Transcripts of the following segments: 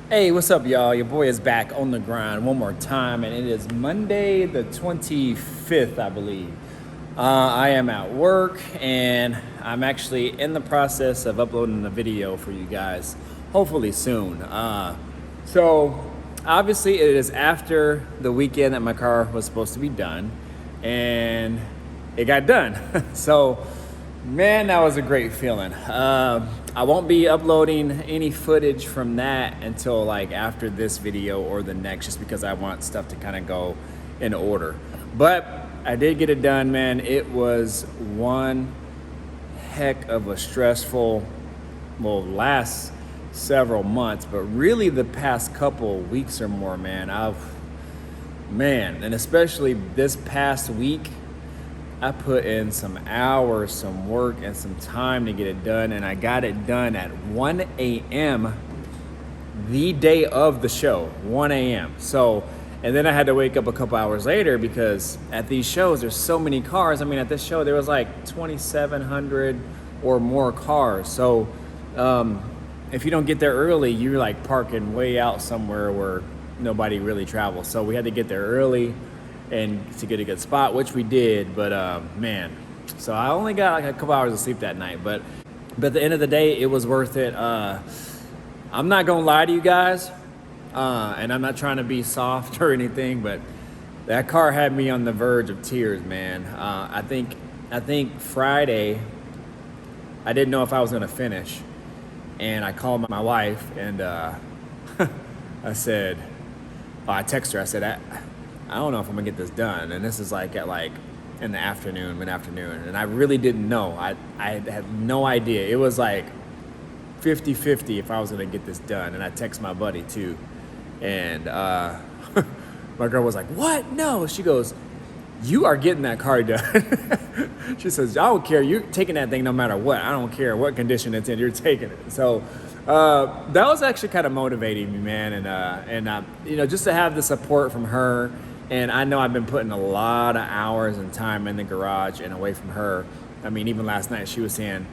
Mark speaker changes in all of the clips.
Speaker 1: Hey, what's up, y'all? Your boy is back on the grind one more time, and it is Monday the 25th, I believe. I am at work, and I'm actually in the process of uploading a video for you guys, hopefully soon. So, obviously, it is after the weekend that my car was supposed to be done, and it got done. So, man, that was a great feeling. I won't be uploading any footage from that until like after this video or the next, just because I want stuff to kind of go in order. But I did get it done, man. It was one heck of a stressful, last several months, but really the past couple weeks or more, man. And especially this past week, I put in some hours, some work, and some time to get it done, and I got it done at 1 a.m. the day of the show, 1 a.m. So, and then I had to wake up a couple hours later because at these shows, there's so many cars. I mean, at this show, there was like 2,700 or more cars. So, if you don't get there early, you're like parking way out somewhere where nobody really travels. So we had to get there early and to get a good spot, which we did. But man, so I only got like a couple hours of sleep that night, but at the end of the day, it was worth it. I'm not gonna lie to you guys, and I'm not trying to be soft or anything, but that car had me on the verge of tears, man. I think Friday, I didn't know if I was gonna finish, and I called my wife, and I said, I texted her, I said, I don't know if I'm gonna get this done. And this is like at like in the afternoon, mid-afternoon. And I really didn't know. I had no idea. It was like 50-50 if I was gonna get this done. And I text my buddy too. And my girl was like, what? No. She goes, you are getting that car done. She says, I don't care. You're taking that thing no matter what. I don't care what condition it's in. You're taking it. So that was actually kind of motivating me, man. And you know, just to have the support from her. And I know I've been putting a lot of hours and time in the garage and away from her. I mean, even last night she was saying,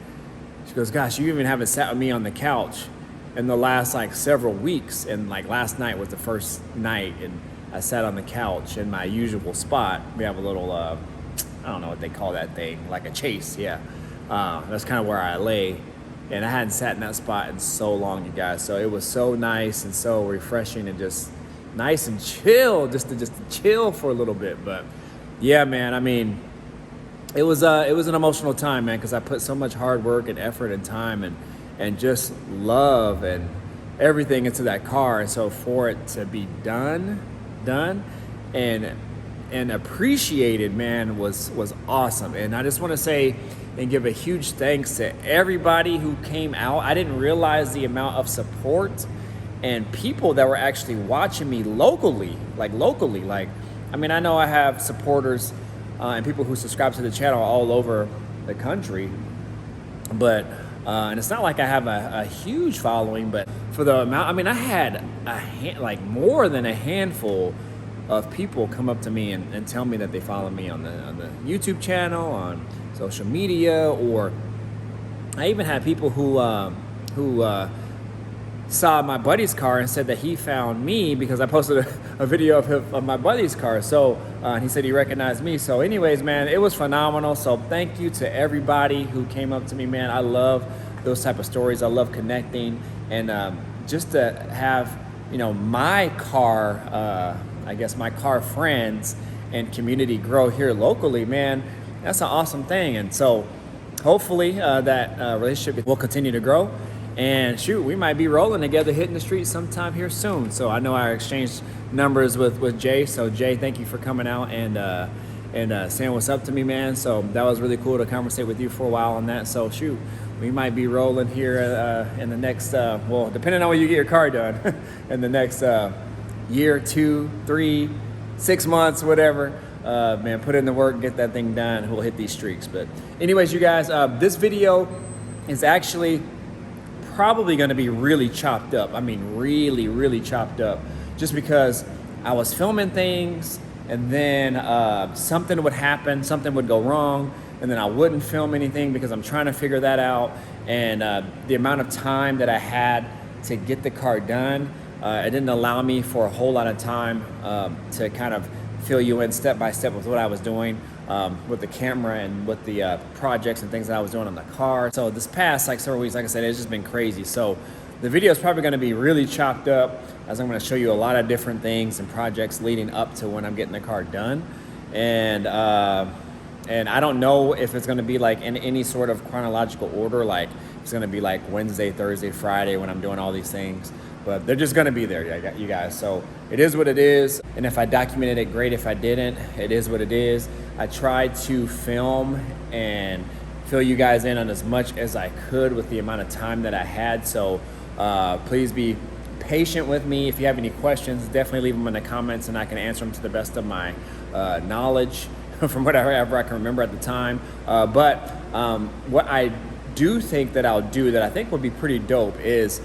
Speaker 1: she goes, gosh, you even haven't sat with me on the couch in the last like several weeks. And like last night was the first night, and I sat on the couch in my usual spot. We have a little, I don't know what they call that thing, like a chase, yeah. That's kind of where I lay. And I hadn't sat in that spot in so long, you guys. So it was so nice and so refreshing and just nice and chill, just to chill for a little bit. But yeah, man, I mean, it was an emotional time, man, because I put so much hard work and effort and time and just love and everything into that car. And so for it to be done and appreciated, man, was awesome. And I just want to say and give a huge thanks to everybody who came out. I didn't realize the amount of support and people that were actually watching me locally. Like, I mean, I know I have supporters and people who subscribe to the channel all over the country, but, and it's not like I have a huge following, but for the amount, I mean, I had like more than a handful of people come up to me and tell me that they follow me on the YouTube channel, on social media, or I even had people who saw my buddy's car and said that he found me because I posted a video of my buddy's car. So he said he recognized me. So anyways, man, it was phenomenal. So thank you to everybody who came up to me, man. I love those type of stories. I love connecting, and just to have, you know, my car, I guess my car friends and community grow here locally, man, that's an awesome thing. And so hopefully that relationship will continue to grow. And shoot, we might be rolling together, hitting the streets sometime here soon. So I know I exchanged numbers with Jay. So Jay, thank you for coming out and saying what's up to me, man. So that was really cool to conversate with you for a while on that. So shoot, we might be rolling here in the next, well, depending on when you get your car done, in the next year, 2, 3, 6 months, whatever. Man, put in the work, get that thing done. We'll hit these streaks. But anyways, you guys, this video is actually probably going to be really chopped up. I mean, really chopped up, just because I was filming things and then something would happen, something would go wrong, and then I wouldn't film anything because I'm trying to figure that out. And the amount of time that I had to get the car done, It didn't allow me for a whole lot of time to kind of fill you in step by step with what I was doing with the camera and with the projects and things that I was doing on the car. So this past like several weeks, like I said, it's just been crazy. So the video is probably going to be really chopped up, as I'm going to show you a lot of different things and projects leading up to when I'm getting the car done. And I don't know if it's going to be like in any sort of chronological order, like it's going to be like Wednesday, Thursday, Friday when I'm doing all these things, but they're just going to be there, you guys. So it is what it is. And if I documented it, great. If I didn't, it is what it is. I tried to film and fill you guys in on as much as I could with the amount of time that I had. So please be patient with me. If you have any questions, definitely leave them in the comments and I can answer them to the best of my knowledge from whatever I can remember at the time. But what I do think that I'll do that I think would be pretty dope is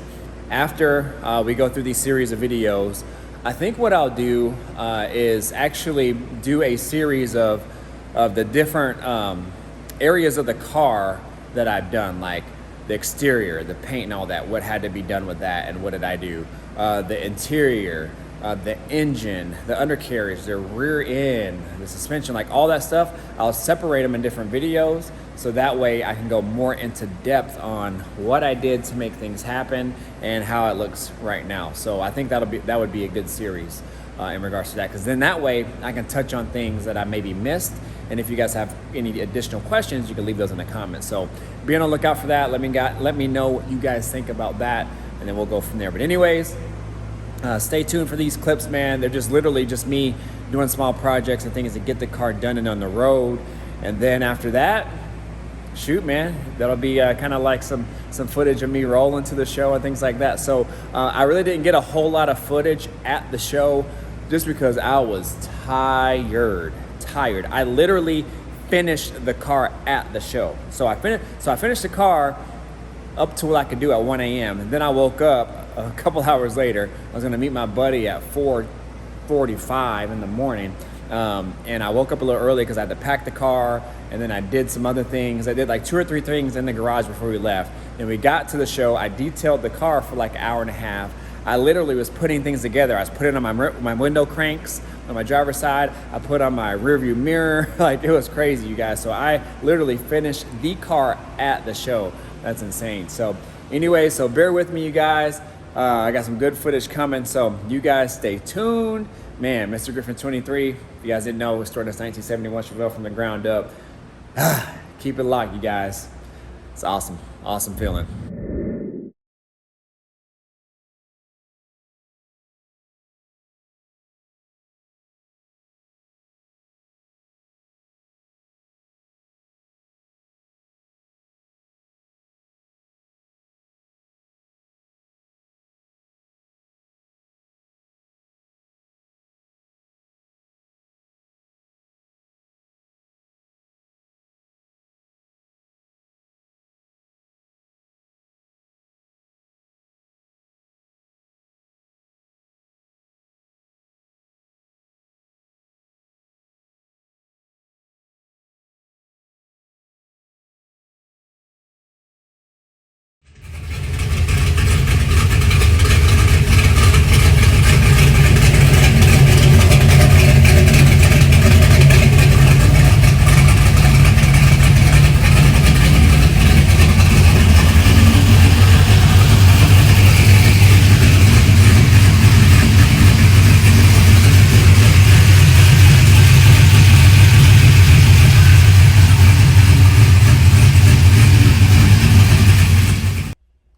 Speaker 1: after we go through these series of videos, I think what I'll do is actually do a series of the different areas of the car that I've done, like the exterior, the paint and all that, what had to be done with that and what did I do, the interior, the engine, the undercarriage, the rear end, the suspension, like all that stuff. I'll separate them in different videos so that way I can go more into depth on what I did to make things happen and how it looks right now. So I think that would be a good series in regards to that, because then that way I can touch on things that I maybe missed. And if you guys have any additional questions, you can leave those in the comments. So be on the lookout for that. Let me know what you guys think about that, and then we'll go from there. But anyways, stay tuned for these clips, man. They're just literally just me doing small projects and things to get the car done and on the road. And then after that, shoot, man, that'll be kind of like some footage of me rolling to the show and things like that. So I really didn't get a whole lot of footage at the show just because I was tired. I literally finished the car at the show. So I finished the car up to what I could do at 1 a.m. And then I woke up a couple hours later. I was gonna meet my buddy at 4:45 in the morning. And I woke up a little early because I had to pack the car, and then I did some other things. I did like 2 or 3 things in the garage before we left. And we got to the show. I detailed the car for like an hour and a half. I literally was putting things together. I was putting on my window cranks on my driver's side. I put on my rear view mirror. Like, it was crazy, you guys. So I literally finished the car at the show. That's insane. So anyway, so bear with me, you guys. I got some good footage coming, so you guys stay tuned. Man, Mr. Griffin 23, if you guys didn't know, we started this 1971 Chevelle from the ground up. Keep it locked, you guys. It's awesome. Awesome feeling.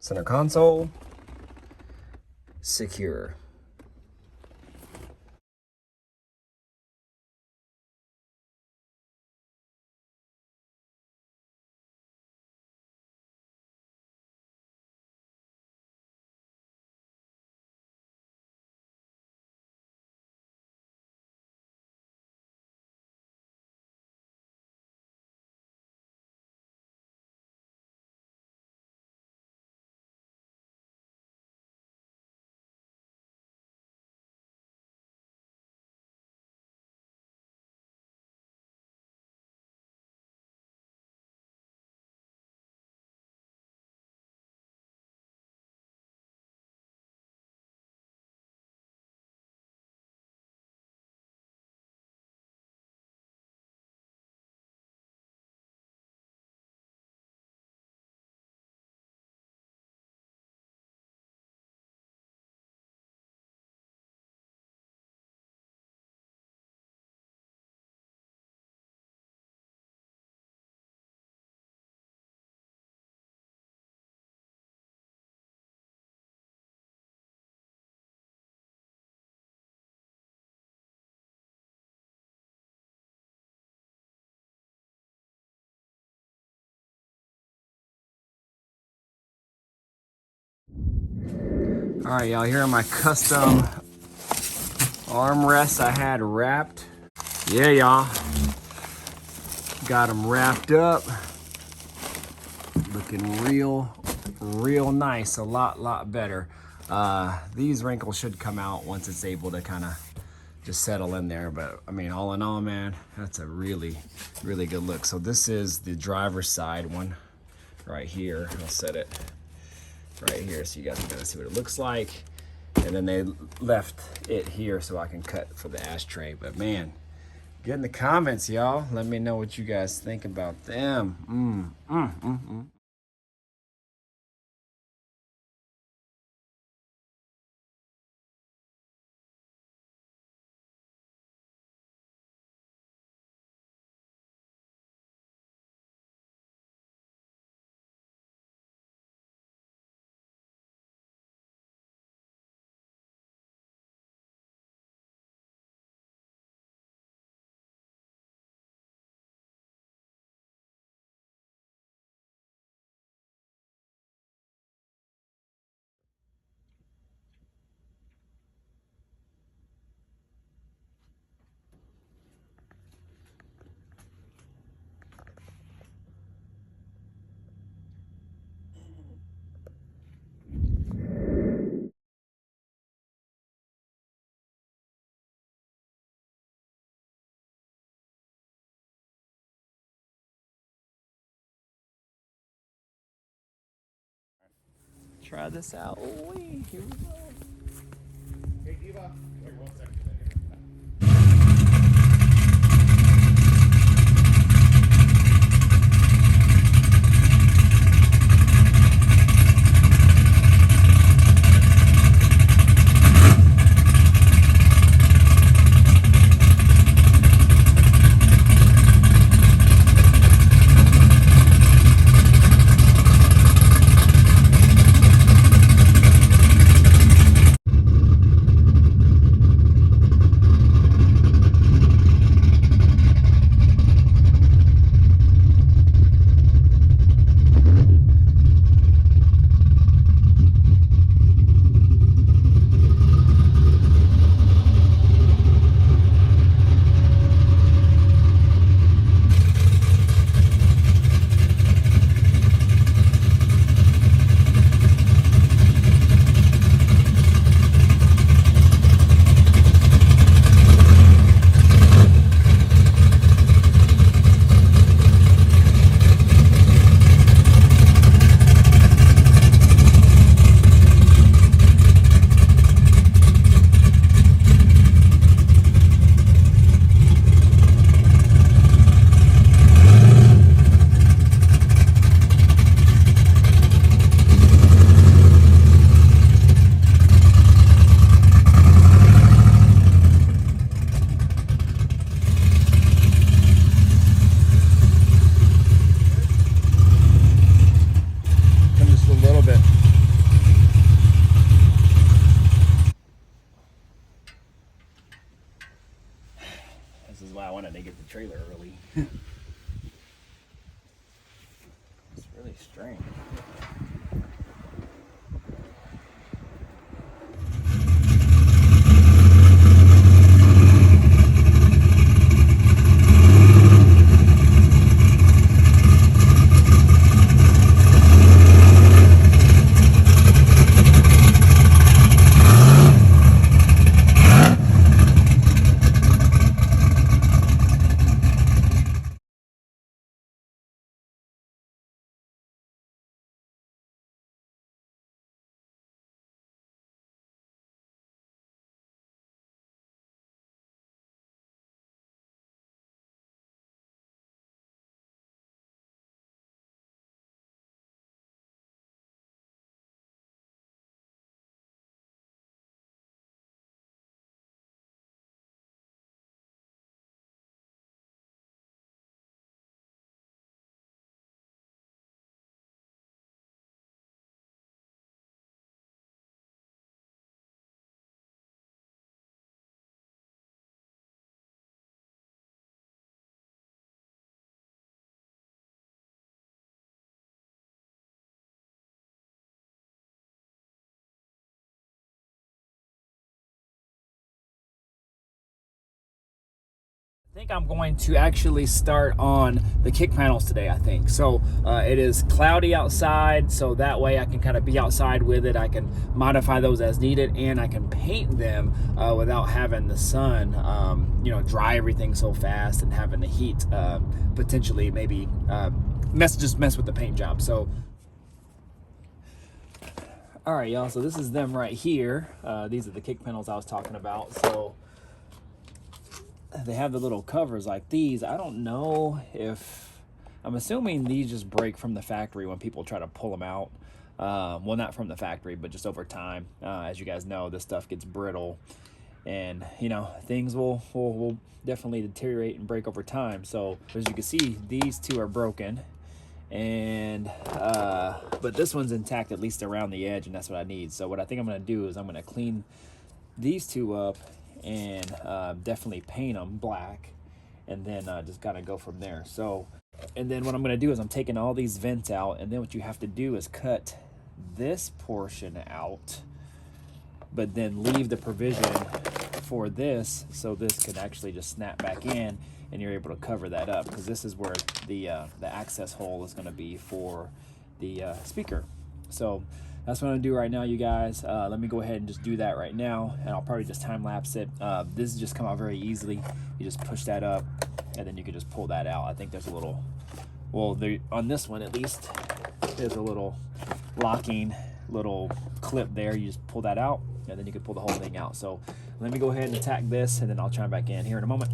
Speaker 1: Center console, secure. All right, y'all, here are my custom armrests I had wrapped. Yeah, y'all, got them wrapped up. Looking real nice, a lot better. These wrinkles should come out once it's able to kind of just settle in there. But I mean, all in all, man, that's a really good look. So this is the driver's side one right here. I'll set it right here so you guys can kind of see what it looks like. And then they left it here so I can cut for the ashtray. But man, get in the comments, y'all. Let me know what you guys think about them. Try this out. Oh, here we go.
Speaker 2: Hey, Diva. Wait 1 second.
Speaker 1: This is why I wanted to get the trailer early. It's really strange. I think I'm going to actually start on the kick panels today, I think. So it is cloudy outside, so that way I can kind of be outside with it. I can modify those as needed, and I can paint them without having the sun, dry everything so fast and having the heat potentially maybe mess with the paint job. So, all right, y'all, so this is them right here. These are the kick panels I was talking about. So they have the little covers like these. I don't know if, I'm assuming these just break from the factory when people try to pull them out. Well, not from the factory, but just over time. As you guys know, this stuff gets brittle, and things will definitely deteriorate and break over time. So as you can see, these two are broken, and but this one's intact, at least around the edge, and that's what I need. So what I think I'm going to do is I'm going to clean these two up and definitely paint them black, and then just gotta go from there. So, and then what I'm gonna do is I'm taking all these vents out, and then what you have to do is cut this portion out, but then leave the provision for this, so this could actually just snap back in, and you're able to cover that up, because this is where the access hole is going to be for the speaker. So that's what I'm gonna do right now, you guys. Let me go ahead and just do that right now, and I'll probably just time lapse it. This has just come out very easily. You just push that up, and then you can just pull that out. I think there's a little, well, on this one at least, there's a little locking little clip there. You just pull that out, and then you can pull the whole thing out. So let me go ahead and attack this, and then I'll chime back in here in a moment.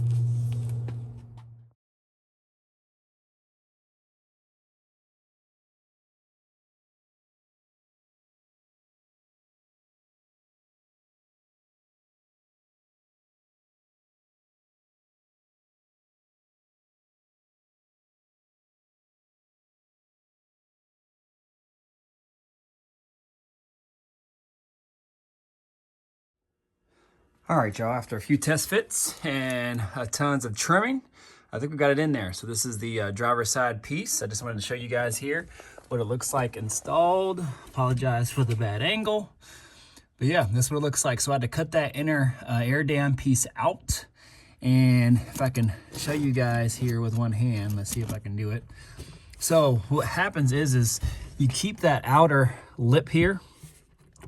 Speaker 1: All right, y'all, after a few test fits and tons of trimming, I think we got it in there. So this is the driver's side piece. I just wanted to show you guys here what it looks like installed. Apologize for the bad angle. But yeah, this is what it looks like. So I had to cut that inner air dam piece out. And if I can show you guys here with one hand, let's see if I can do it. So what happens is you keep that outer lip here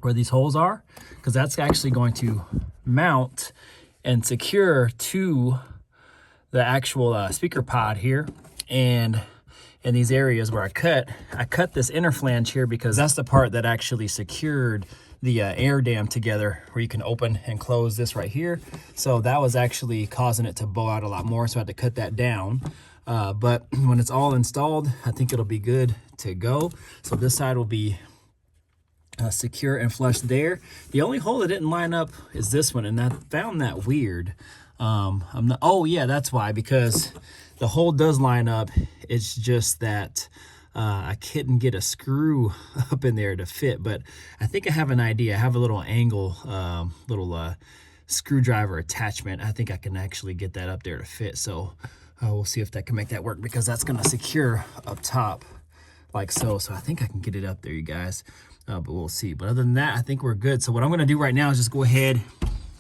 Speaker 1: where these holes are, because that's actually going to mount and secure to the actual speaker pod here. And in these areas where I cut this inner flange here, because that's the part that actually secured the air dam together, where you can open and close this right here. So that was actually causing it to bow out a lot more, so I had to cut that down. But when it's all installed, I think it'll be good to go. So this side will be secure and flush there. The only hole that didn't line up is this one, and I found that weird. Oh yeah, that's why, because the hole does line up. It's just that I couldn't get a screw up in there to fit, but I think I have an idea. I have a little angle, little screwdriver attachment. I think I can actually get that up there to fit. So we'll see if that can make that work, because that's gonna secure up top like so. So I think I can get it up there, you guys. But we'll see. But other than that, I think we're good. So what I'm gonna do right now is just go ahead,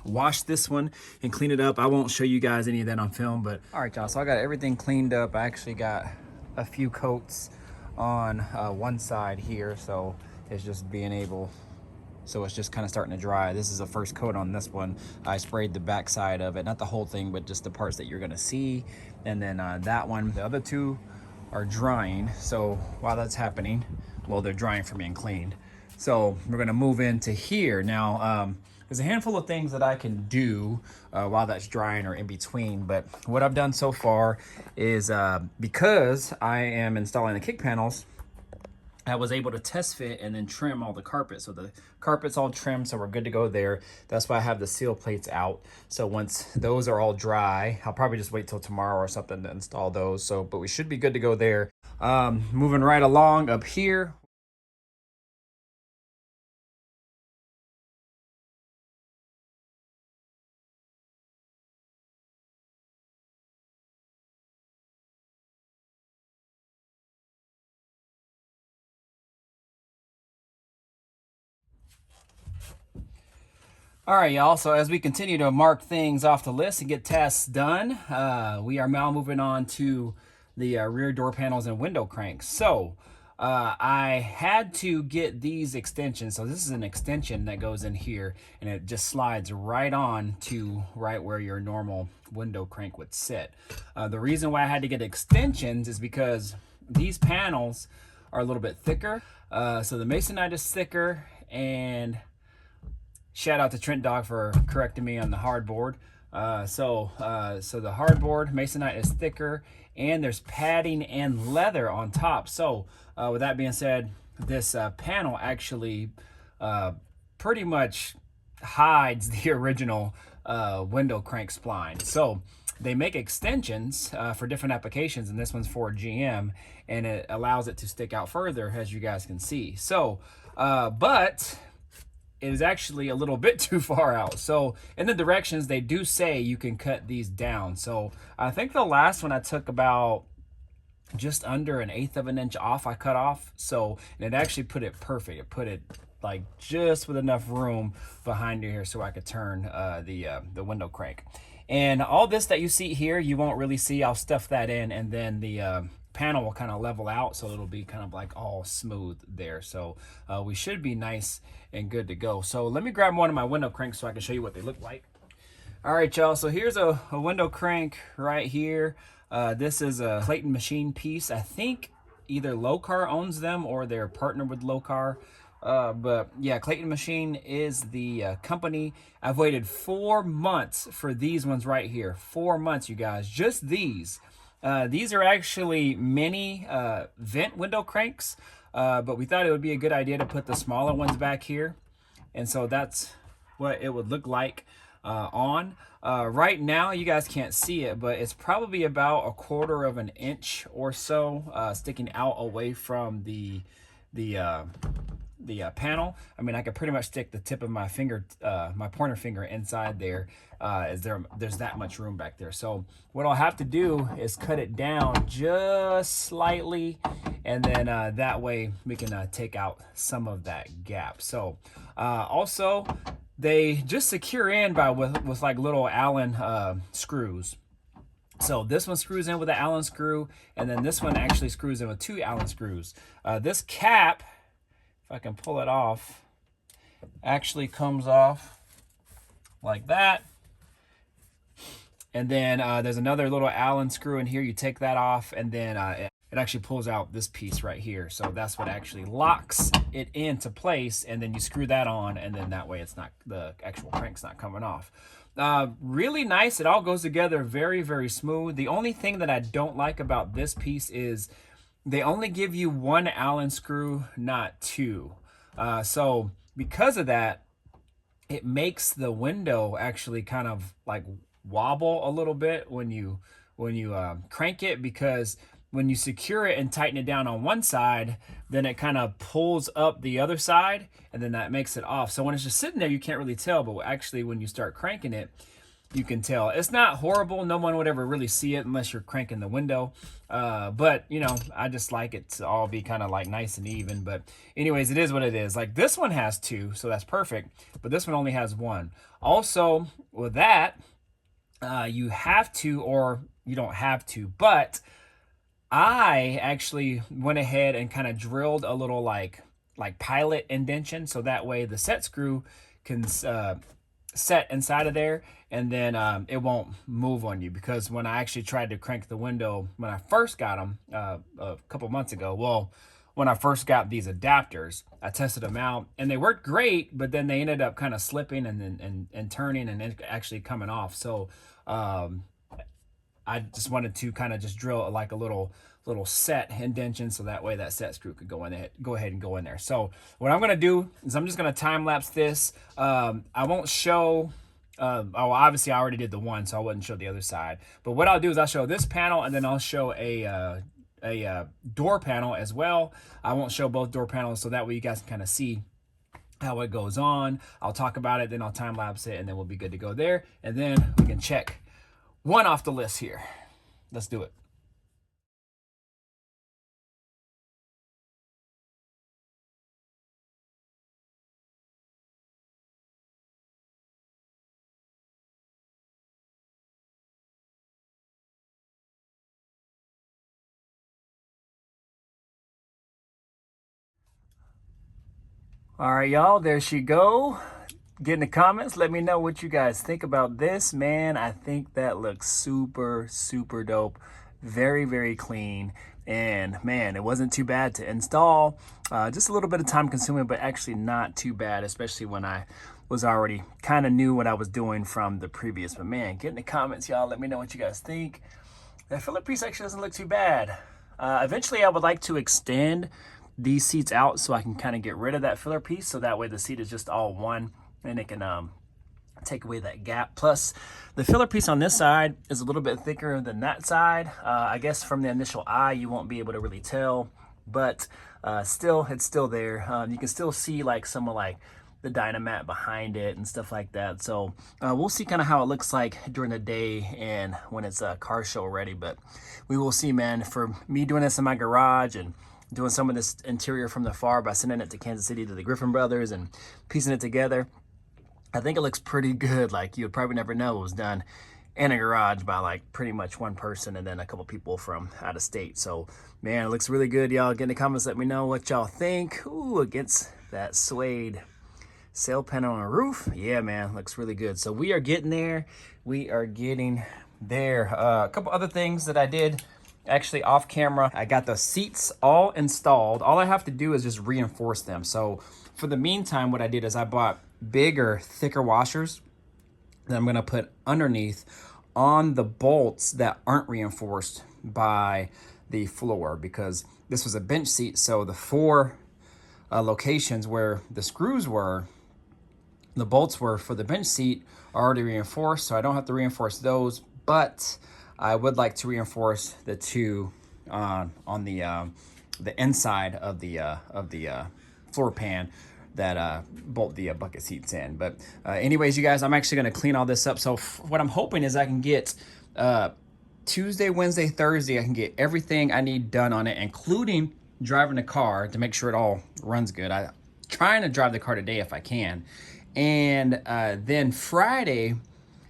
Speaker 1: wash this one and clean it up. I won't show you guys any of that on film, but all right, y'all, so I got everything cleaned up. I actually got a few coats on one side here, so it's just being able, so it's just kind of starting to dry. This is the first coat on this one. I sprayed the back side of it, not the whole thing, but just the parts that you're gonna see. And then that one, the other two are drying. So while that's happening, well, they're drying for me and cleaned. So we're gonna move into here. Now, there's a handful of things that I can do while that's drying or in between, but what I've done so far is because I am installing the kick panels, I was able to test fit and then trim all the carpet. So the carpet's all trimmed, so we're good to go there. That's why I have the seal plates out. So once those are all dry, I'll probably just wait till tomorrow or something to install those. So, but we should be good to go there. Moving right along up here. All right, y'all. So as we continue to mark things off the list and get tasks done, we are now moving on to the rear door panels and window cranks. So I had to get these extensions. So this is an extension that goes in here, and it just slides right on to right where your normal window crank would sit. The reason why I had to get extensions is because these panels are a little bit thicker. So the masonite is thicker, and shout out to Trent Dog for correcting me on the hardboard. So the hardboard masonite is thicker, and there's padding and leather on top. So with that being said, this panel actually pretty much hides the original window crank spline. So they make extensions for different applications, and this one's for GM, and it allows it to stick out further, as you guys can see. So, but it is actually a little bit too far out. So in the directions, they do say you can cut these down. So I think the last one I took about just under 1/8 of an inch off, I cut off. So, and it actually put it perfect. It put it like just with enough room behind here so I could turn the window crank. And all this that you see here, you won't really see. I'll stuff that in, and then the panel will kind of level out, so it'll be kind of like all smooth there. So we should be nice and good to go. So let me grab one of my window cranks so I can show you what they look like. All right, y'all, so here's a window crank right here. This is a Clayton machine piece. I think either Locar owns them or they're partnered with Locar. But yeah, Clayton Machine is the company. I've waited 4 months for these ones right here. 4 months, you guys, just these. These are actually mini vent window cranks, but we thought it would be a good idea to put the smaller ones back here. And so that's what it would look like on. Right now, you guys can't see it, but it's probably about 1/4 of an inch or so sticking out away from the panel. I mean, I could pretty much stick the tip of my finger, my pointer finger inside there, as there's that much room back there. So what I'll have to do is cut it down just slightly, and then that way we can take out some of that gap. So also, they just secure in with like little Allen screws. So this one screws in with an Allen screw, and then this one actually screws in with 2 Allen screws. This cap, if I can pull it off, actually comes off like that. And then there's another little Allen screw in here. You take that off, and then it actually pulls out this piece right here. So that's what actually locks it into place, and then you screw that on, and then that way it's not, the actual crank's not coming off. Really nice. It all goes together very, very smooth. The only thing that I don't like about this piece is they only give you 1 Allen screw, not 2. So because of that, it makes the window actually kind of like wobble a little bit when you crank it, because when you secure it and tighten it down on one side, then it kind of pulls up the other side, and then that makes it off. So when it's just sitting there, you can't really tell, but actually when you start cranking it, you can tell. It's not horrible. No one would ever really see it unless you're cranking the window. But, you know, I just like it to all be kind of like nice and even. But anyways, it is what it is. Like this one has 2, so that's perfect. But this one only has 1. Also, with that, you have to, or you don't have to, but I actually went ahead and kind of drilled a little like pilot indentation, so that way the set screw can set inside of there, and then it won't move on you. Because when I actually tried to crank the window when I first got them a couple months ago, well, when I first got these adapters, I tested them out and they worked great, but then they ended up kind of slipping and turning and actually coming off. So I just wanted to kind of just drill like a little set indentation, so that way that set screw could go ahead and go in there. So what I'm gonna do is I'm just gonna time lapse this. I won't show. Oh, obviously I already did the one, so I wouldn't show the other side. But what I'll do is I'll show this panel, and then I'll show a door panel as well. I won't show both door panels, so that way you guys can kind of see how it goes on. I'll talk about it, then I'll time lapse it, and then we'll be good to go there. And then we can check one off the list here. Let's do it. All right, y'all, there she go. Get in the comments. Let me know what you guys think about this, man. I think that looks super, super dope. Very, very clean. And man, it wasn't too bad to install. Just a little bit of time consuming, but actually not too bad, especially when I was already kind of knew what I was doing from the previous. But man, get in the comments, y'all. Let me know what you guys think. That filler piece actually doesn't look too bad. Eventually, I would like to extend these seats out so I can kind of get rid of that filler piece, so that way the seat is just all one and it can take away that gap. Plus, the filler piece on this side is a little bit thicker than that side. I guess from the initial eye, you won't be able to really tell, but still, it's still there. You can still see like some of like the Dynamat behind it and stuff like that. So we'll see kind of how it looks like during the day and when it's car show ready, but we will see, man. For me doing this in my garage and doing some of this interior from the far by sending it to Kansas City to the Griffin brothers and piecing it together, I think it looks pretty good. Like, you'd probably never know it was done in a garage by like pretty much one person and then a couple people from out of state. So man, it looks really good, y'all. Get in the comments, let me know what y'all think. Ooh, against that suede sail panel on a roof. Yeah, man, looks really good. So we are getting there. We are getting there. A couple other things that I did actually off camera. I got the seats all installed. All I have to do is just reinforce them. So for the meantime, what I did is I bought bigger, thicker washers that I'm gonna put underneath on the bolts that aren't reinforced by the floor, because this was a bench seat. So the four locations where the screws were, the bolts were for the bench seat are already reinforced, so I don't have to reinforce those, but I would like to reinforce the two on the inside of the floor pan that bolt the bucket seats in. But anyways, you guys, I'm actually going to clean all this up. So what I'm hoping is I can get Tuesday, Wednesday, Thursday, I can get everything I need done on it, including driving the car to make sure it all runs good. I'm trying to drive the car today if I can. And then Friday,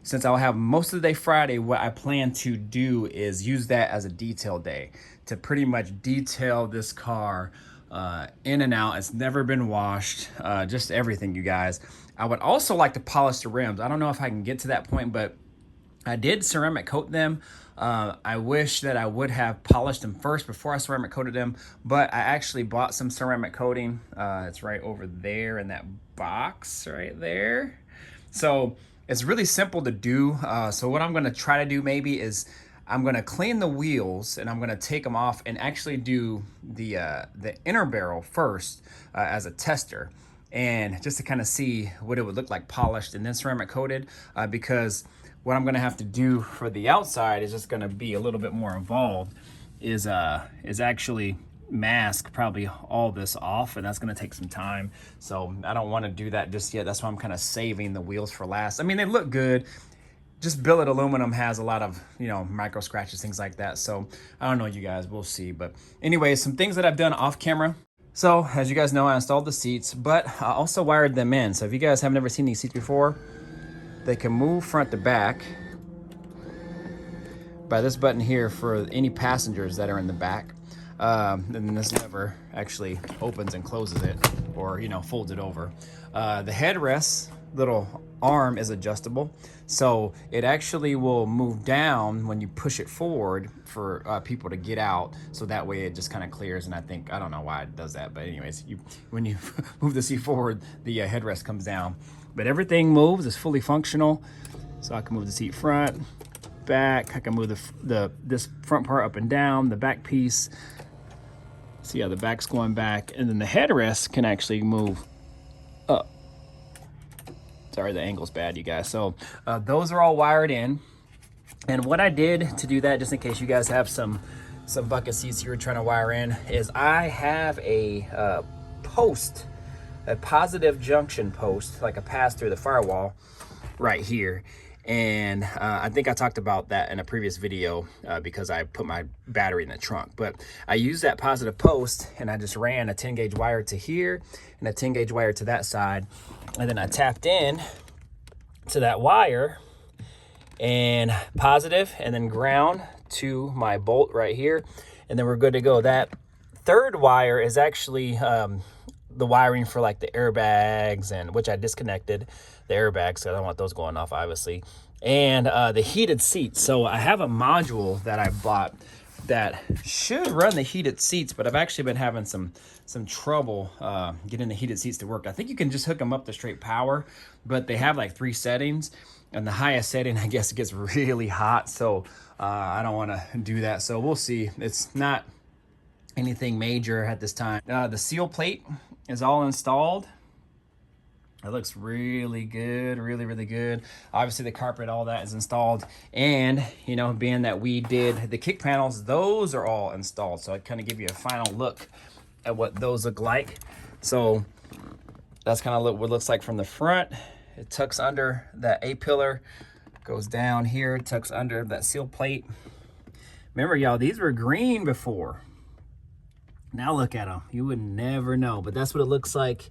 Speaker 1: since I'll have most of the day Friday, what I plan to do is use that as a detail day to pretty much detail this car in and out. It's never been washed, just everything, you guys. I would also like to polish the rims. I don't know if I can get to that point, but I did ceramic coat them. I wish that I would have polished them first before I ceramic coated them, but I actually bought some ceramic coating. It's right over there in that box right there. So it's really simple to do. So what I'm gonna try to do maybe is I'm gonna clean the wheels and I'm gonna take them off and actually do the inner barrel first as a tester, and just to kind of see what it would look like polished and then ceramic coated, because what I'm gonna have to do for the outside is just gonna be a little bit more involved, is actually mask probably all this off, and that's gonna take some time. So I don't wanna do that just yet. That's why I'm kind of saving the wheels for last. I mean, they look good. Just billet aluminum has a lot of, micro scratches, things like that. So I don't know, you guys, we'll see. But anyways, some things that I've done off camera. So as you guys know, I installed the seats, but I also wired them in. So if you guys haven't ever seen these seats before, they can move front to back by this button here for any passengers that are in the back. And then this lever actually opens and closes it, or folds it over. The headrest little arm is adjustable, so it actually will move down when you push it forward for people to get out, so that way it just kind of clears. And I don't know why it does that, but anyways, when you move the seat forward, the headrest comes down. But everything moves, it's fully functional. So I can move the seat front, back, I can move this front part up and down, the back piece. See how the back's going back, and then the headrest can actually move up. Sorry, the angle's bad, you guys. So those are all wired in. And what I did to do that, just in case you guys have some bucket seats you were trying to wire in, is I have a post, a positive junction post, like a pass through the firewall right here. And I think I talked about that in a previous video because I put my battery in the trunk. But I used that positive post and I just ran a 10 gauge wire to here and a 10 gauge wire to that side. And then I tapped in to that wire and positive and then ground to my bolt right here. And then we're good to go. That third wire is actually the wiring for like the airbags, and which I disconnected the airbags, so I don't want those going off, obviously. And the heated seats. So I have a module that I bought that should run the heated seats, but I've actually been having some trouble getting the heated seats to work. I think you can just hook them up to straight power, but they have like 3 settings, and the highest setting, I guess, it gets really hot. So I don't want to do that. So we'll see. It's not anything major at this time. The seal plate is all installed. It looks really good, really good. Obviously the carpet, all that is installed. And, you know, being that we did the kick panels, those are all installed. So I kind of give you a final look at what those look like. So that's kind of what it looks like from the front. It tucks under that A-pillar, goes down here, tucks under that seal plate. Remember, y'all, these were green before. Now look at them. You would never know, but that's what it looks like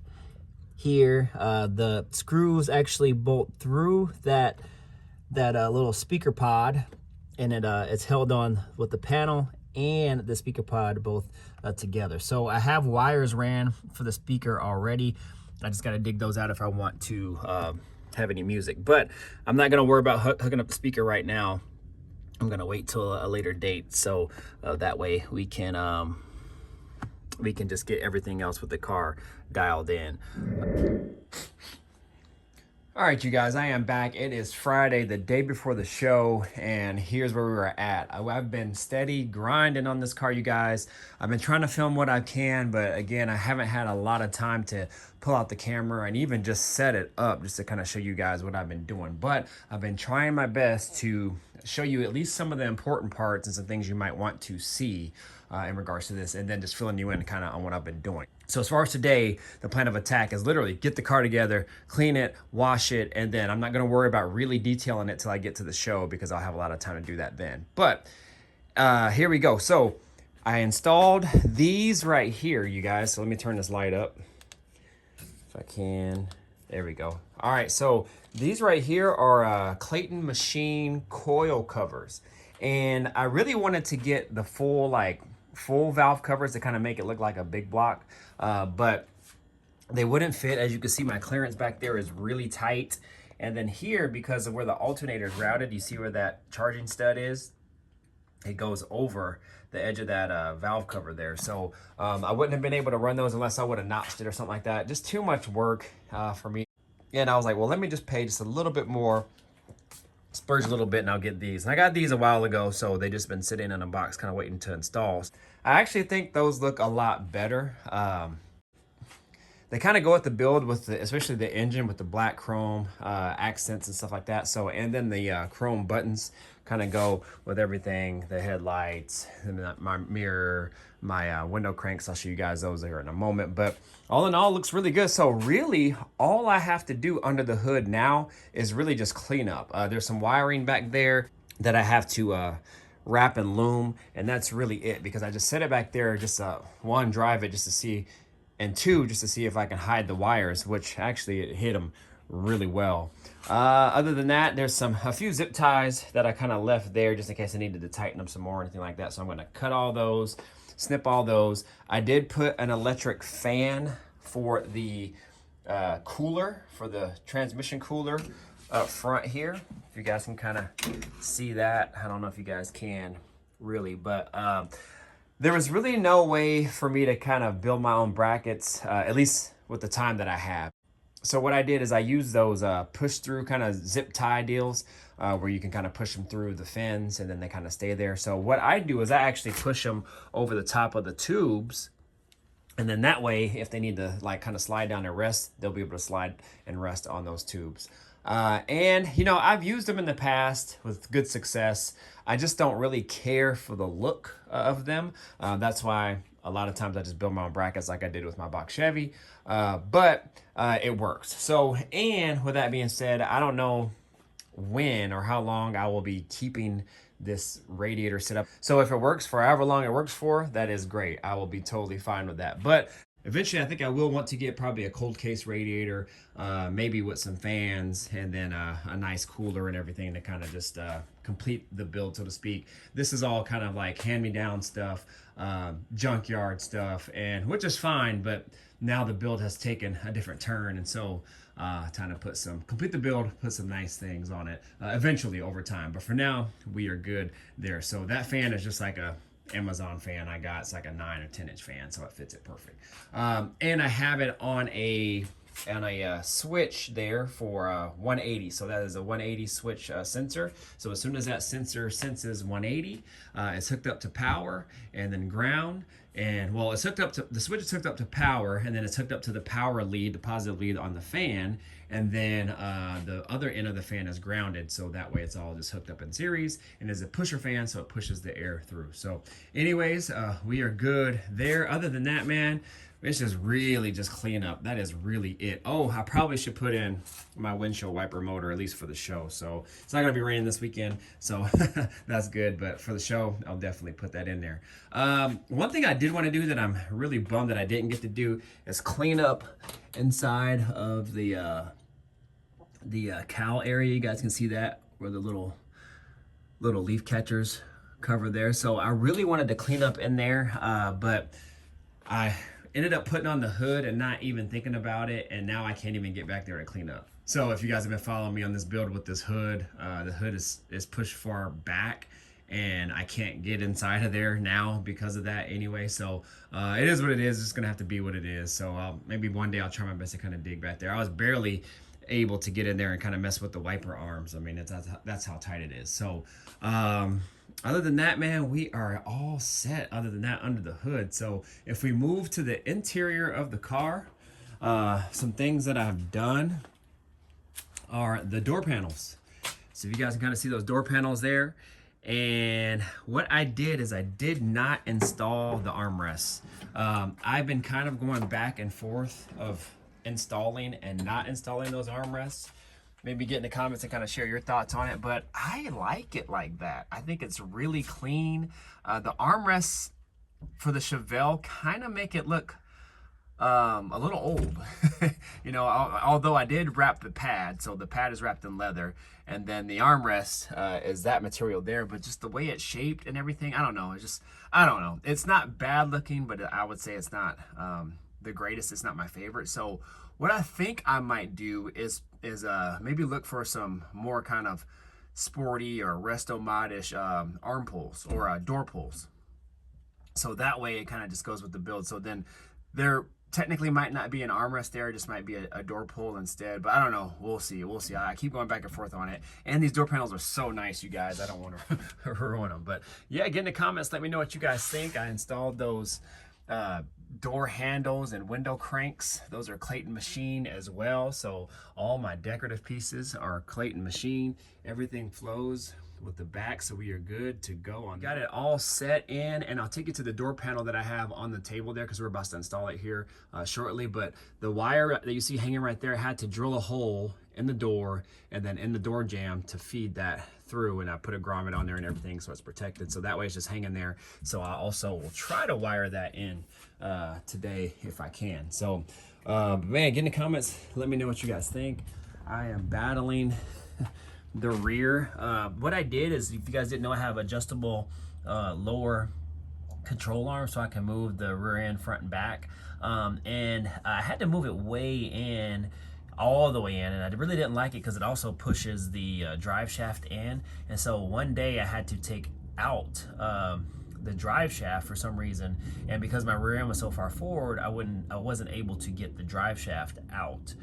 Speaker 1: here. The screws actually bolt through that little speaker pod, and it's held on with the panel and the speaker pod both together. So I have wires ran for the speaker already. I just got to dig those out if I want to have any music, but I'm not going to worry about hooking up the speaker right now. I'm going to wait till a later date, so that way we can just get everything else with the car dialed in. All right, you guys, I am back. It is Friday, the day before the show, and here's where we were at. I've been steady grinding on this car, you guys. I've been trying to film what I can, but again, I haven't had a lot of time to pull out the camera and even just set it up just to kind of show you guys what I've been doing. But I've been trying my best to show you at least some of the important parts and some things you might want to see in regards to this, and then just filling you in kind of on what I've been doing. So as far as today, the plan of attack is literally get the car together, clean it, wash it, and then I'm not going to worry about really detailing it till I get to the show because I'll have a lot of time to do that then. But here we go. So I installed these right here, you guys. So let me turn this light up if I can. There we go. All right, so these right here are Clayton Machine coil covers. And I really wanted to get the full valve covers to kind of make it look like a big block, but they wouldn't fit. As you can see, my clearance back there is really tight. And then here, because of where the alternator is routed, you see where that charging stud is? It goes over the edge of that valve cover there. So I wouldn't have been able to run those unless I would have notched it or something like that. Just too much work for me. And I was like, well, let me just pay just a little bit more, splurge a little bit, and I'll get these. And I got these a while ago, so they just been sitting in a box kind of waiting to install. I actually think those look a lot better. They kind of go with the build with especially the engine with the black chrome accents and stuff like that. So, and then the chrome buttons kind of go with everything, the headlights, my mirror, my window cranks. I'll show you guys those here in a moment. But all in all, looks really good. So really, all I have to do under the hood now is really just clean up. There's some wiring back there that I have to wrap and loom, and that's really it, because I just set it back there just one, drive it just to see, and two, just to see if I can hide the wires, which actually it hit them really well. Other than that, there's a few zip ties that I kind of left there just in case I needed to tighten up some more or anything like that. So I'm going to cut all those, snip all those. I did put an electric fan for the cooler, for the transmission cooler up front here. If you guys can kind of see that. I don't know if you guys can really, but there was really no way for me to kind of build my own brackets, at least with the time that I have. So what I did is I used those push through kind of zip tie deals where you can kind of push them through the fins and then they kind of stay there. So what I do is I actually push them over the top of the tubes, and then that way, if they need to like kind of slide down and rest, they'll be able to slide and rest on those tubes. And you know, I've used them in the past with good success. I just don't really care for the look of them. That's why a lot of times I just build my own brackets like I did with my box Chevy, but it works. So, and with that being said, I don't know when or how long I will be keeping this radiator set up. So if it works for however long it works for, that is great. I will be totally fine with that. But eventually I think I will want to get probably a cold case radiator, maybe with some fans, and then a nice cooler and everything to kind of just complete the build, so to speak. This is all kind of like hand-me-down stuff, junkyard stuff, and which is fine, but now the build has taken a different turn, and so trying to complete the build, put some nice things on it eventually over time. But for now, we are good there. So that fan is just like a Amazon fan I got. It's like a 9 or 10 inch fan, so it fits it perfect. And I have it on a switch there for 180. So that is a 180 switch sensor. So as soon as that sensor senses 180, it's hooked up to power and then ground. And well, it's hooked up to the switch is hooked up to power, and then it's hooked up to the power lead, the positive lead on the fan, and then the other end of the fan is grounded. So that way it's all just hooked up in series, and is a pusher fan, so it pushes the air through. So anyways, we are good there. Other than that, man, it's just really just clean up. That is really it. Oh, I probably should put in my windshield wiper motor, at least for the show. So it's not gonna be raining this weekend, so that's good. But for the show, I'll definitely put that in there. One thing I did want to do that I'm really bummed that I didn't get to do is clean up inside of the cowl area. You guys can see that where the little leaf catchers cover there. So I really wanted to clean up in there, but I ended up putting on the hood and not even thinking about it, and now I can't even get back there to clean up. So if you guys have been following me on this build with this hood, the hood is pushed far back, and I can't get inside of there now because of that anyway. So it is what it is. It's gonna have to be what it is. So maybe one day I'll try my best to kind of dig back there. I was barely able to get in there and kind of mess with the wiper arms. I mean, that's how tight it is. So other than that, man, we are all set other than that under the hood. So if we move to the interior of the car, some things that I've done are the door panels. So if you guys can kind of see those door panels there. And what I did is I did not install the armrests. I've been kind of going back and forth of installing and not installing those armrests. Maybe get in the comments and kind of share your thoughts on it, but I like it like that. I think it's really clean. The armrests for the Chevelle kind of make it look a little old. You know, although I did wrap the pad, so the pad is wrapped in leather, and then the armrest is that material there, but just the way it's shaped and everything, I don't know. I don't know. It's not bad looking, but I would say it's not the greatest. It's not my favorite. So what I think I might do is maybe look for some more kind of sporty or Restomod-ish arm pulls or door pulls. So that way it kind of just goes with the build. So then there technically might not be an armrest there, it just might be a door pull instead. But I don't know. We'll see. I keep going back and forth on it. And these door panels are so nice, you guys. I don't want to ruin them. But yeah, get in the comments. Let me know what you guys think. I installed those door handles and window cranks. Those are Clayton Machine as well. So all my decorative pieces are Clayton Machine. Everything flows with the back, so we are good to go on. Got it all set in, and I'll take you to the door panel that I have on the table there because we're about to install it here shortly. But the wire that you see hanging right there, I had to drill a hole in the door and then in the door jamb to feed that through, and I put a grommet on there and everything so it's protected, so that way it's just hanging there. So I also will try to wire that in today if I can. So man, get in the comments, let me know what you guys think. I am battling the rear. What I did is, if you guys didn't know, I have adjustable lower control arm so I can move the rear end, front and back, and I had to move it way in, all the way in, and I really didn't like it because it also pushes the drive shaft in. And so one day I had to take out the drive shaft for some reason, and because my rear end was so far forward, I wasn't able to get the drive shaft out.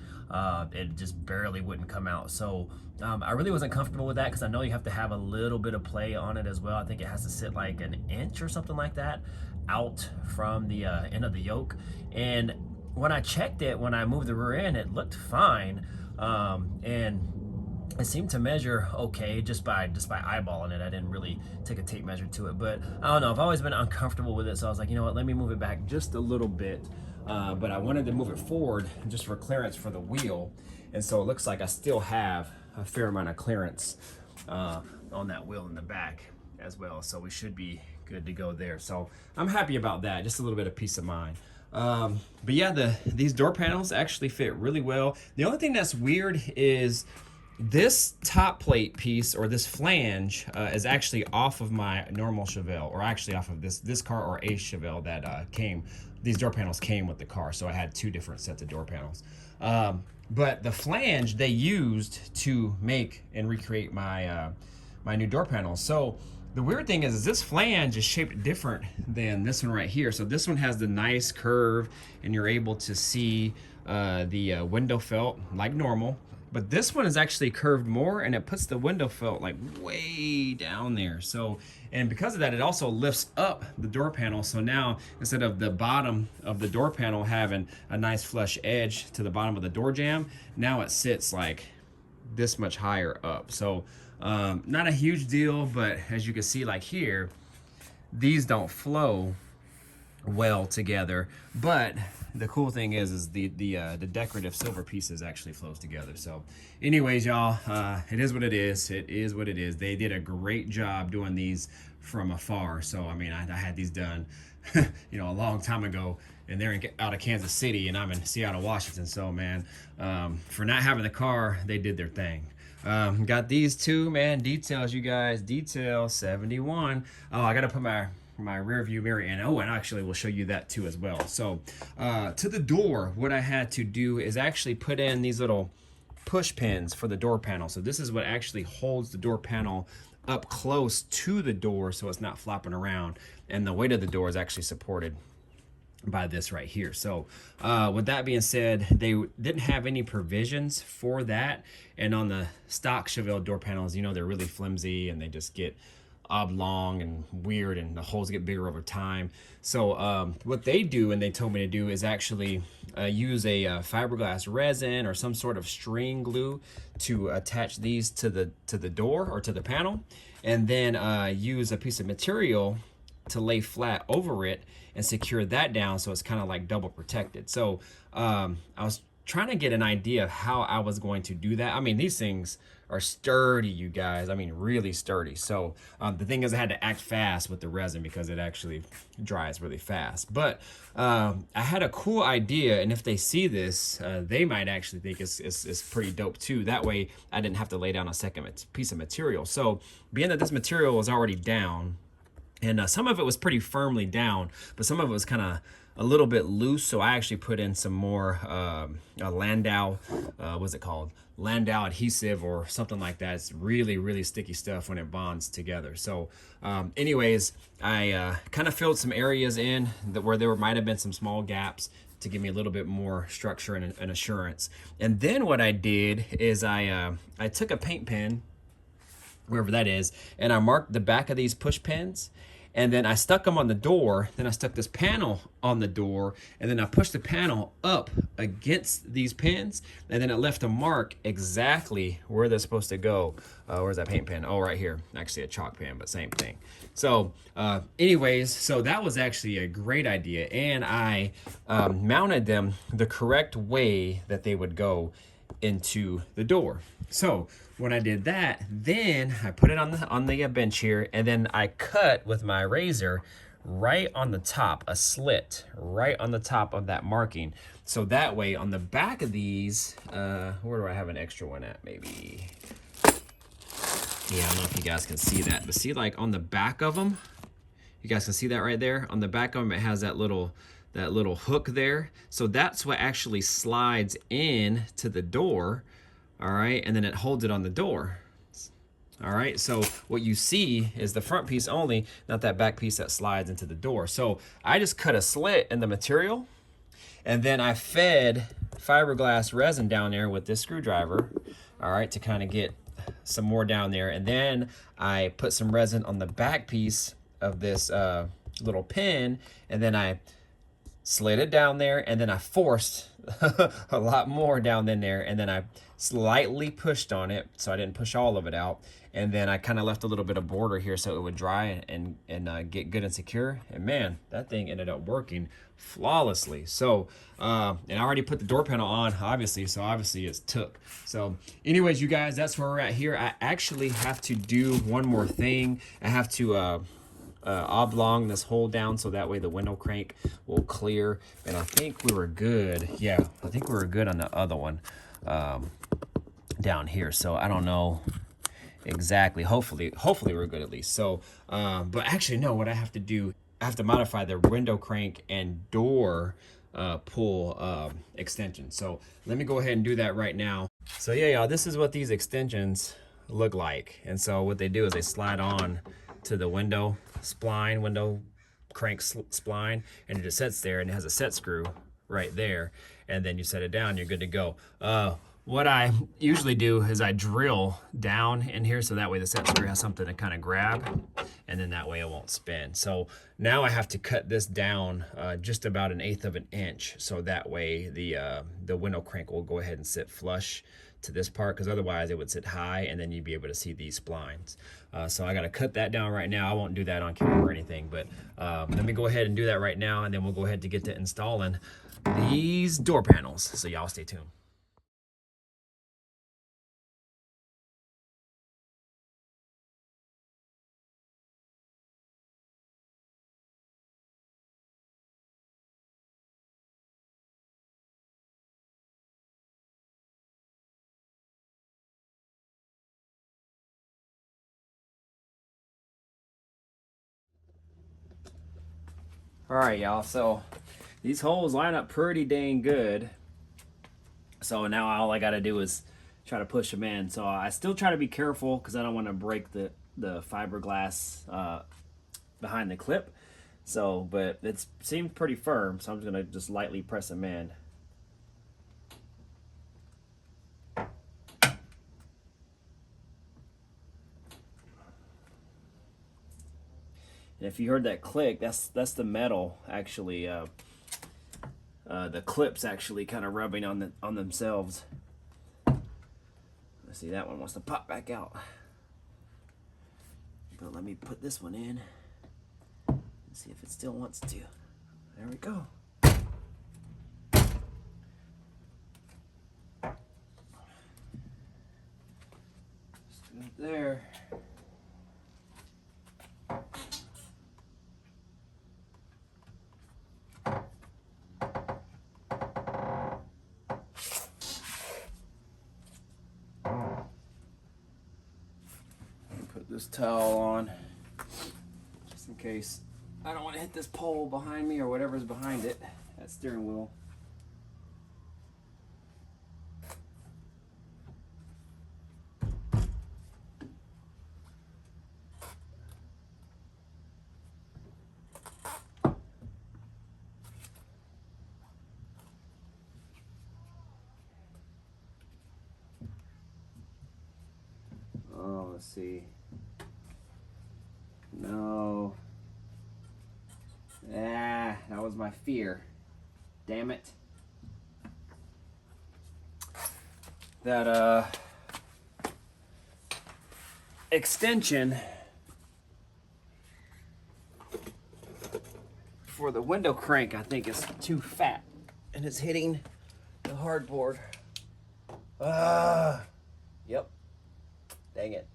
Speaker 1: It just barely wouldn't come out. So I really wasn't comfortable with that because I know you have to have a little bit of play on it as well. I think it has to sit like an inch or something like that out from the end of the yoke. And when I checked it, when I moved the rear end, it looked fine, and it seemed to measure okay just by eyeballing it. I didn't really take a tape measure to it, but I don't know. I've always been uncomfortable with it, so I was like, you know what, let me move it back just a little bit. But I wanted to move it forward just for clearance for the wheel, and so it looks like I still have a fair amount of clearance on that wheel in the back as well. So we should be good to go there. So I'm happy about that. Just a little bit of peace of mind. But yeah, these door panels actually fit really well. The only thing that's weird is this top plate piece, or this flange, is actually off of my normal Chevelle, or actually off of this car, or a Chevelle that these door panels came with the car, so I had two different sets of door panels. But the flange they used to make and recreate my my new door panels. So the weird thing is this flange is shaped different than this one right here. So this one has the nice curve, and you're able to see the window felt like normal. But this one is actually curved more, and it puts the window felt like way down there. So, and because of that, it also lifts up the door panel. So now, instead of the bottom of the door panel having a nice flush edge to the bottom of the door jamb, now it sits like this much higher up. So not a huge deal, but as you can see, like here, these don't flow well together. But the cool thing is the decorative silver pieces actually flows together. So anyways, y'all, it is what it is. It is what it is. They did a great job doing these from afar. So I mean, I had these done you know, a long time ago, and they're out of Kansas City, and I'm in Seattle, Washington. So man, for not having the car, they did their thing. Got these two, man, details, you guys. Detail 71. Oh, I gotta put my rear view mirror in. Oh, and actually we'll show you that too as well. So to the door, what I had to do is actually put in these little push pins for the door panel. So this is what actually holds the door panel up close to the door, so it's not flopping around, and the weight of the door is actually supported by this right here. So with that being said, they didn't have any provisions for that, and on the stock Chevelle door panels, you know, they're really flimsy and they just get oblong and weird, and the holes get bigger over time. So what they do, and they told me to do, is actually use a fiberglass resin or some sort of string glue to attach these to the door or to the panel, and then use a piece of material to lay flat over it and secure that down, so it's kind of like double protected. So I was trying to get an idea of how I was going to do that. I mean, these things are sturdy, you guys. I mean, really sturdy. So the thing is, I had to act fast with the resin because it actually dries really fast. But I had a cool idea, and if they see this, they might actually think it's pretty dope too. That way, I didn't have to lay down a second piece of material. So being that this material was already down, and some of it was pretty firmly down, but some of it was kind of a little bit loose, so I actually put in some more Landau, what's it called? Landau adhesive or something like that. It's really, really sticky stuff when it bonds together. So anyways, I kind of filled some areas in where there might have been some small gaps to give me a little bit more structure and assurance. And then what I did is I took a paint pen, wherever that is, and I marked the back of these push pins, and then I stuck them on the door. Then I stuck this panel on the door, and then I pushed the panel up against these pins, and then it left a mark exactly where they're supposed to go. Where's that paint pen? Oh, right here. Actually a chalk pen, but same thing. So anyways, so that was actually a great idea, and I mounted them the correct way that they would go into the door. So when I did that, then I put it on the bench here, and then I cut with my razor right on the top, a slit right on the top of that marking. So that way on the back of these, where do I have an extra one at? Maybe, yeah, I don't know if you guys can see that, but see, like on the back of them, you guys can see that right there on the back of them, it has that little hook there. So that's what actually slides in to the door. All right, and then it holds it on the door. All right, so what you see is the front piece only, not that back piece that slides into the door. So I just cut a slit in the material, and then I fed fiberglass resin down there with this screwdriver, all right, to kind of get some more down there. And then I put some resin on the back piece of this little pin, and then I slid it down there, and then I forced a lot more down in there, and then I slightly pushed on it, so I didn't push all of it out, and then I kind of left a little bit of border here so it would dry and get good and secure. And man, that thing ended up working flawlessly. So and I already put the door panel on, obviously, so obviously it's took. So anyways, you guys, that's where we're at here. I actually have to do one more thing. I have to oblong this hole down so that way the window crank will clear. And I think we were good. Yeah, I think we were good on the other one down here. So I don't know exactly. Hopefully we're good at least. So, but actually no, what I have to do, I have to modify the window crank and door pull extension. So let me go ahead and do that right now. So yeah, y'all, this is what these extensions look like. And so what they do is they slide on to the window spline, window crank spline, and it just sits there, and it has a set screw right there. And then you set it down, you're good to go. What I usually do is I drill down in here so that way the set screw has something to kind of grab, and then that way it won't spin. So now I have to cut this down just about 1/8 of an inch, so that way the window crank will go ahead and sit flush to this part, because otherwise it would sit high and then you'd be able to see these splines. So I got to cut that down right now. I won't do that on camera or anything, but let me go ahead and do that right now, and then we'll go ahead to get to installing these door panels. So y'all stay tuned. All right, y'all, so these holes line up pretty dang good. So now all I gotta do is try to push them in. So I still try to be careful because I don't want to break the fiberglass behind the clip. So, but it seems pretty firm, so I'm just gonna just lightly press them in. And if you heard that click, that's the metal actually. The clips actually kind of rubbing on themselves. Let's see, that one wants to pop back out. But let me put this one in and see if it still wants to. There we go. Just do it there. Put this towel on just in case I don't want to hit this pole behind me or whatever's behind it, that steering wheel. Oh, let's see. No. Ah, that was my fear. Damn it. That extension for the window crank, I think, is too fat and it's hitting the hardboard. Yep. Dang it.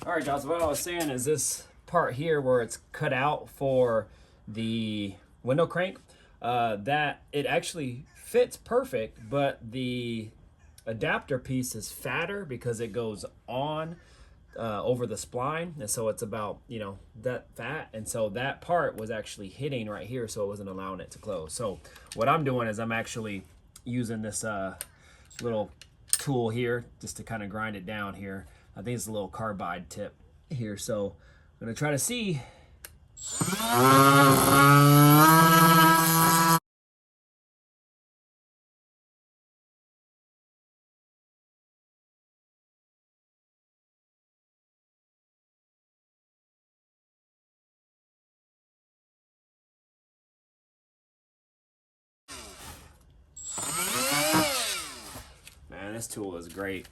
Speaker 1: All right, y'all, so what I was saying is this part here where it's cut out for the window crank, that it actually fits perfect, but the adapter piece is fatter because it goes on over the spline, and so it's about, you know, that fat, and so that part was actually hitting right here, so it wasn't allowing it to close. So what I'm doing is I'm actually using this little tool here just to kind of grind it down here. I think it's a little carbide tip here, so I'm gonna try to see. Man, this tool is great.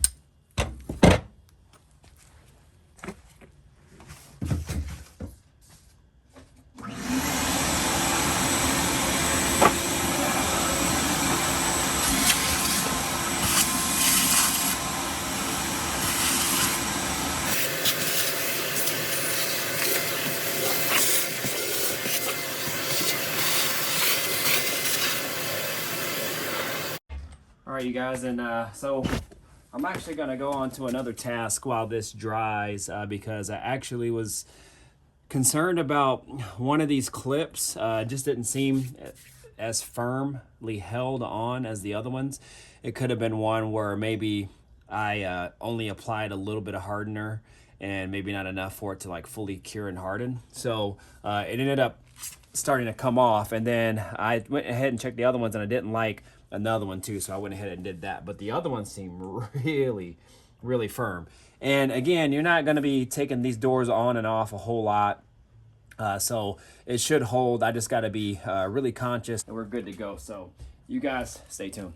Speaker 1: All right, you guys, and so I'm actually gonna go on to another task while this dries because I actually was concerned about one of these clips. Just didn't seem as firmly held on as the other ones. It could have been one where maybe I only applied a little bit of hardener and maybe not enough for it to like fully cure and harden. So it ended up starting to come off, and then I went ahead and checked the other ones, and I didn't like another one too, so I went ahead and did that. But the other ones seem really firm. And again, you're not going to be taking these doors on and off a whole lot, so it should hold. I just got to be really conscious, and we're good to go. So you guys stay tuned.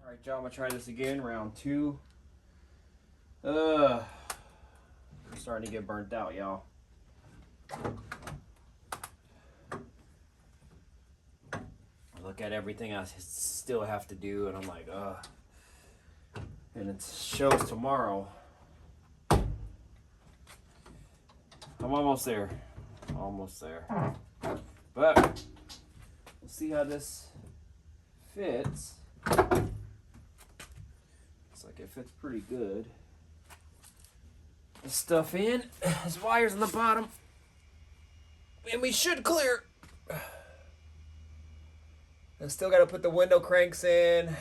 Speaker 1: All right, y'all, I'm gonna try this again, round 2. We're starting to get burnt out, y'all. Look at everything I still have to do, and I'm like, and it shows tomorrow. I'm almost there. Almost there. But we'll see how this fits. Looks like it fits pretty good. This stuff in. There's wires on the bottom. And we should clear. I still got to put the window cranks in.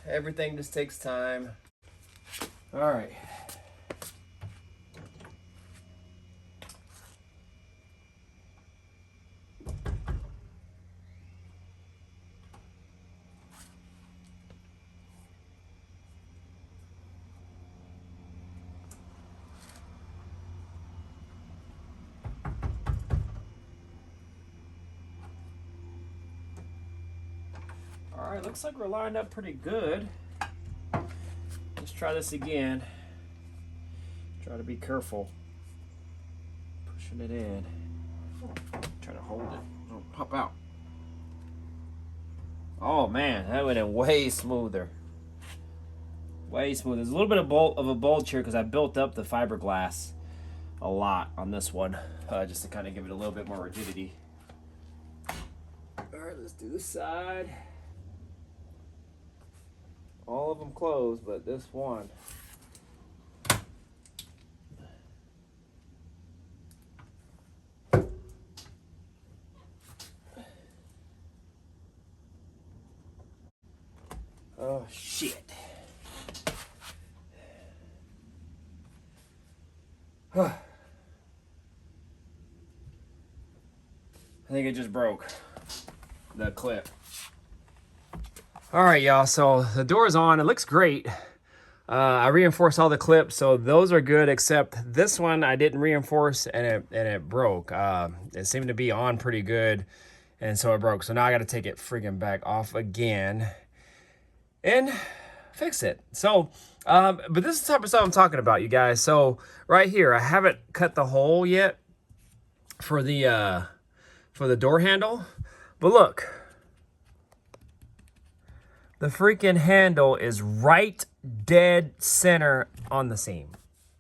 Speaker 1: Everything just takes time. All right. All right, looks like we're lined up pretty good. Let's try this again. Try to be careful. Pushing it in. Try to hold it. Don't pop out. Oh man, that went in way smoother. Way smoother. There's a little bit of a bulge here because I built up the fiberglass a lot on this one, just to kind of give it a little bit more rigidity. All right, let's do this side. All of them closed, but this one. Oh, shit. I think it just broke the clip. All right, y'all, so the door's on. It looks great. I reinforced all the clips, so those are good, except this one I didn't reinforce, and it broke. It seemed to be on pretty good, and so it broke. So now I got to take it freaking back off again and fix it. So, but this is the type of stuff I'm talking about, you guys. So right here, I haven't cut the hole yet for the door handle, but look. The freaking handle is right dead center on the seam.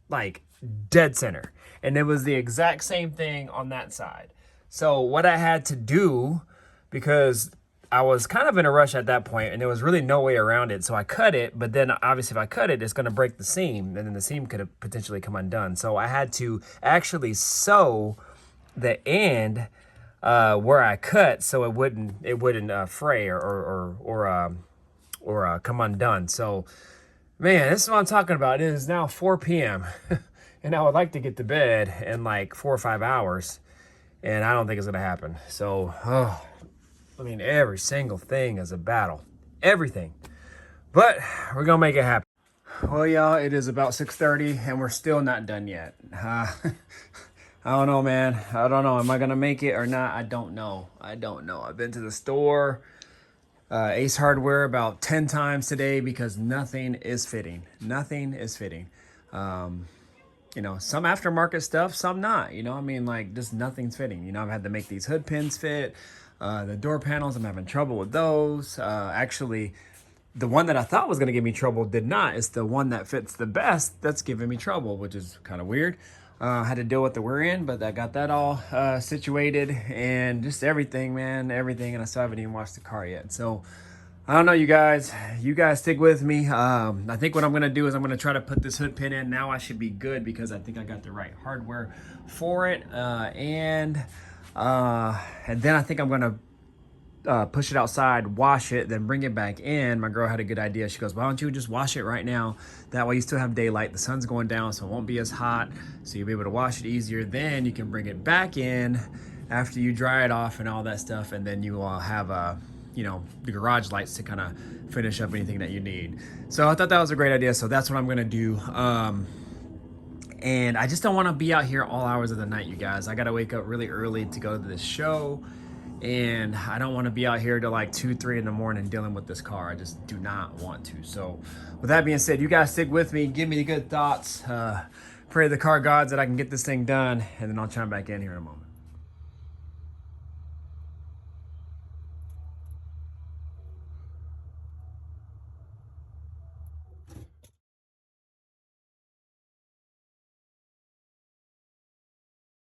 Speaker 1: Like, dead center. And it was the exact same thing on that side. So what I had to do, because I was kind of in a rush at that point, and there was really no way around it, so I cut it, but then obviously if I cut it, it's going to break the seam, and then the seam could have potentially come undone. So I had to actually sew the end where I cut so it wouldn't fray or come undone. So, man, this is what I'm talking about. It is now 4 p.m. and I would like to get to bed in like 4 or 5 hours, and I don't think it's gonna happen. So, I mean, every single thing is a battle, everything. But we're gonna make it happen. Well, y'all, it is about 6:30, and we're still not done yet. I don't know, man. I don't know. Am I gonna make it or not? I don't know. I've been to the store. Ace Hardware about 10 times today because nothing is fitting. Nothing is fitting. You know, some aftermarket stuff, some not. You know, I mean, like, just nothing's fitting. You know, I've had to make these hood pins fit. The door panels, I'm having trouble with those. Actually, the one that I thought was going to give me trouble did not. It's the one that fits the best that's giving me trouble, which is kind of weird. I had to deal with the rear end, but I got that all situated, and just everything, man, everything. And I still haven't even washed the car yet. So I don't know, you guys. You guys stick with me. I think what I'm gonna do is I'm gonna try to put this hood pin in. Now I should be good because I think I got the right hardware for it. And then I think I'm gonna push it outside, wash it, then bring it back in. My girl had a good idea. She goes, why don't you just wash it right now? That way you still have daylight. The sun's going down, so it won't be as hot. So you'll be able to wash it easier. Then you can bring it back in after you dry it off and all that stuff. And then you will have you know, the garage lights to kind of finish up anything that you need. So I thought that was a great idea. So that's what I'm gonna do. And I just don't want to be out here all hours of the night, you guys. I gotta wake up really early to go to this show. And I don't want to be out here till like 2, 3 in the morning dealing with this car. I just do not want to. So with that being said, you guys stick with me, give me the good thoughts, pray to the car gods that I can get this thing done, and then I'll chime back in here in a moment.